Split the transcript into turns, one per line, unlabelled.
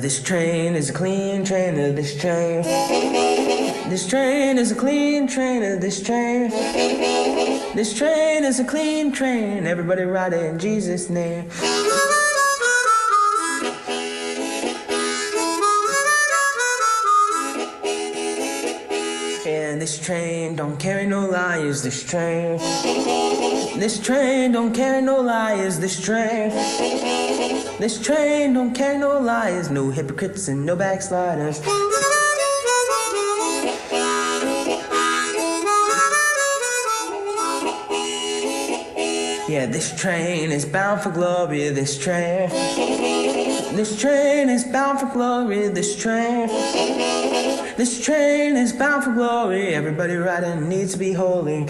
this train is a clean train, this train. This train is a clean train, this train. This train is a clean train, everybody ride it in Jesus' name. And this train don't carry no liars, this train. This train don't carry no liars, this train. This train don't carry no liars, no hypocrites and no backsliders. Yeah, this train is bound for glory, this train. This train is bound for glory, this train. This train is bound for glory, everybody riding needs to be holy.